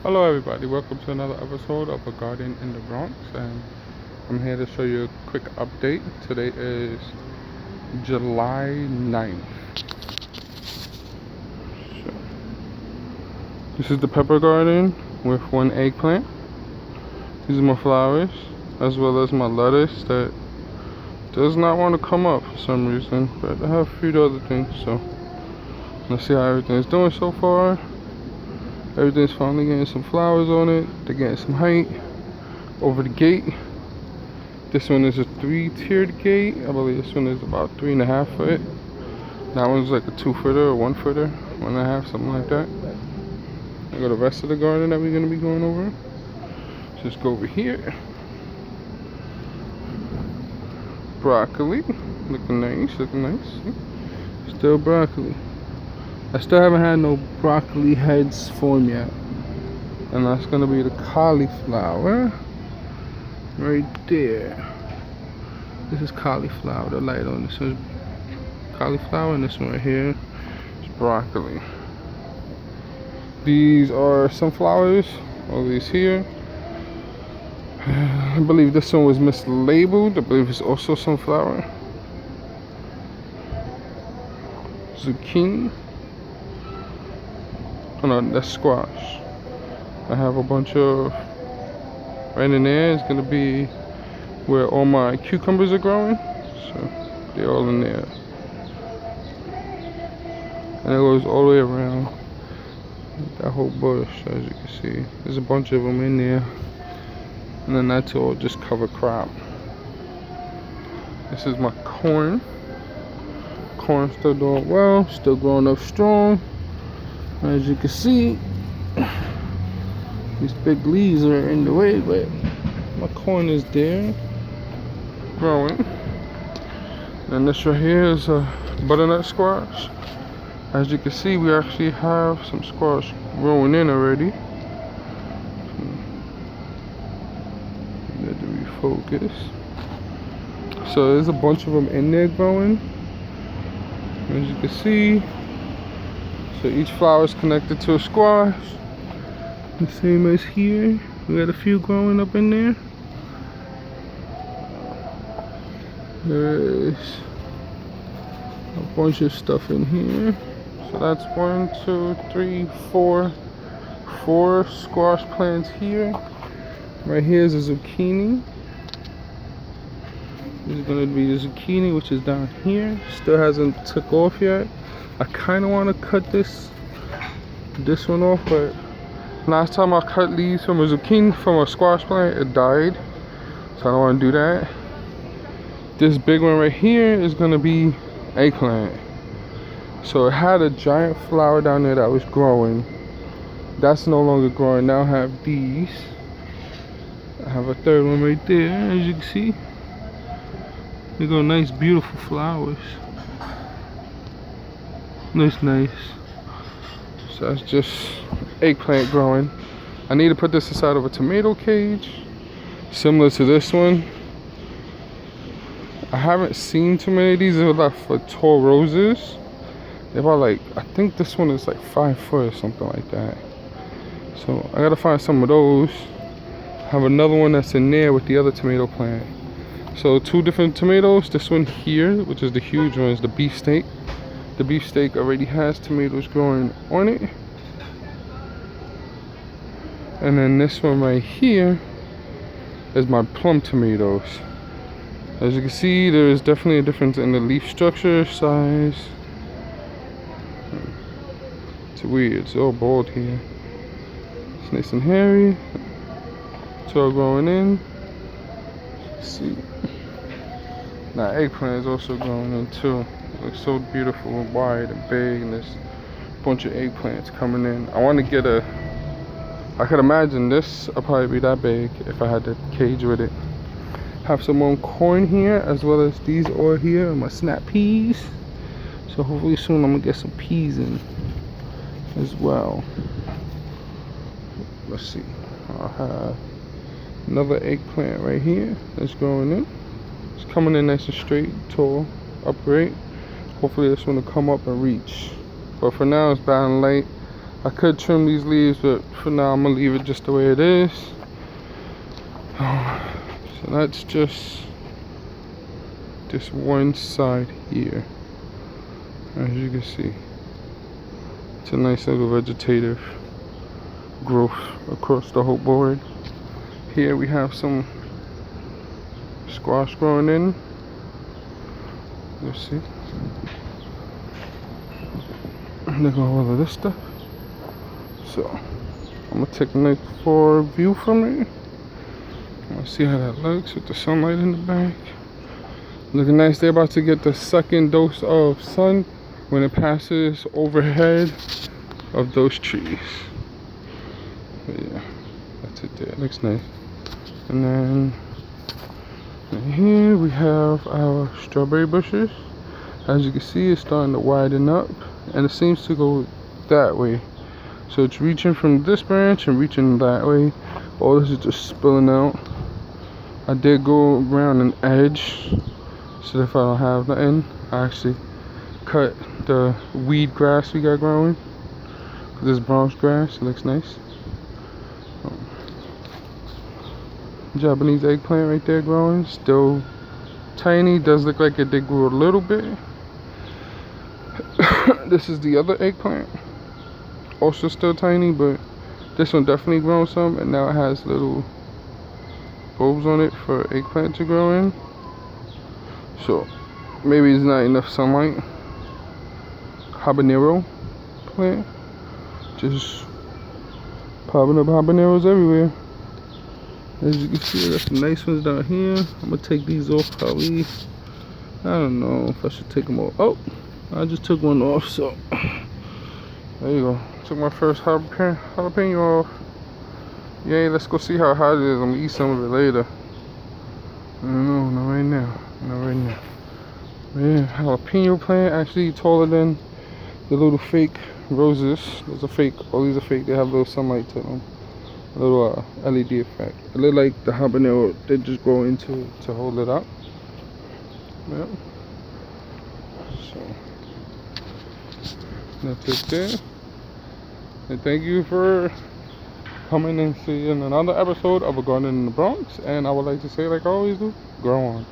Hello everybody, welcome to another episode of A Garden in the Bronx, and I'm here to show you a quick update. Today is July 9th. So, this is the pepper garden with one eggplant. These are my flowers, as well as my lettuce that does not want to come up for some reason, but I have a few other things, so let's see how everything's doing so far. Everything's finally getting some flowers on it. They're getting some height over the gate. This one is a 3-tiered gate. I believe this one is about 3.5 foot. That one's like a 2-footer or 1-footer, 1.5, something like that. I got the rest of the garden that we're gonna be going over. Just go over here. Broccoli, looking nice, looking nice. Still broccoli. I still haven't had no broccoli heads form yet. And that's gonna be the cauliflower right there. This is cauliflower, the light on this is cauliflower, and this one right here is broccoli. These are sunflowers, all these here. I believe this one was mislabeled. I believe it's also sunflower. Zucchini. Oh no, that's squash. I have a bunch of, right in there is gonna be where all my cucumbers are growing. So they're all in there. And it goes all the way around that whole bush, as you can see. There's a bunch of them in there. And then that's all just cover crop. This is my corn. Corn still doing well, still growing up strong. As you can see, these big leaves are in the way, but my corn is there, growing. And this right here is a butternut squash. As you can see, we actually have some squash growing in already. Let me refocus. So there's a bunch of them in there growing. As you can see. So each flower is connected to a squash. The same as here. We got a few growing up in there. There's a bunch of stuff in here. So that's 1, 2, 3, 4. 4 squash plants here. Right here is a zucchini. This is gonna be the zucchini, which is down here. Still hasn't took off yet. I kind of want to cut this one off, but last time I cut leaves from a zucchini, from a squash plant, it died. So I don't want to do that. This big one right here is going to be eggplant. So it had a giant flower down there that was growing. That's no longer growing. Now I have these. I have a third one right there, as you can see. They got nice, beautiful flowers. Nice. So that's just eggplant growing. I need to put this inside of a tomato cage, similar to this one. I haven't seen too many of these. They're like for tall roses. They're about like, I think this one is like 5 foot or something like that. So I gotta find some of those. I have another one that's in there with the other tomato plant. So 2 different tomatoes. This one here, which is the huge one, is the beefsteak. The beefsteak already has tomatoes growing on it. And then this one right here is my plum tomatoes. As you can see, there is definitely a difference in the leaf structure, size. It's weird, it's all bald here. It's nice and hairy. It's all growing in. Let's see. Now eggplant is also growing in too. It looks so beautiful and wide and big, and there's a bunch of eggplants coming in. I want to get I could imagine this will probably be that big if I had the cage with it. Have some more corn here, as well as these all here, and my snap peas. So hopefully soon I'm gonna get some peas in as well. Let's see. I'll have another eggplant right here that's growing in. It's coming in nice and straight, tall, upright. Hopefully this one will come up and reach. But for now it's down light. I could trim these leaves, but for now I'm gonna leave it just the way it is. So that's just this one side here. As you can see, it's a nice little vegetative growth across the whole board. Here we have some squash growing in. Let's see. Look at all of this stuff. So I'm gonna take a nice forward view from it. Let's see how that looks with the sunlight in the back. Looking nice. They're about to get the second dose of sun when it passes overhead of those trees. But yeah, that's it there. It looks nice. And then here we have our strawberry bushes. As you can see, it's starting to widen up, and it seems to go that way. So it's reaching from this branch and reaching that way. All this is just spilling out. I did go around an edge, so if I don't have nothing, I actually cut the weed grass we got growing. This Bronx grass, it looks nice. Japanese eggplant right there growing, still tiny. Does look like it did grow a little bit. This is the other eggplant, also still tiny, but this one definitely grown some, and now it has little bulbs on it for eggplant to grow in. So maybe it's not enough sunlight. Habanero plant, just popping up habaneros everywhere. As you can see, I got some nice ones down here. I'm gonna take these off probably. I don't know if I should take them off. Oh, I just took one off, so there you go. Took my first jalapeno off. Yay, let's go see how hot it is. I'm gonna eat some of it later. No, not right now. Not right now. Man, jalapeno plant actually taller than the little fake roses. Those are fake. All these are fake. They have little sunlight to them. A little LED effect. It look like the habanero they just grow into it to hold it up. Yep. So that's it there. And thank you for coming and seeing another episode of A Garden in the Bronx. And I would like to say, like I always do, grow on.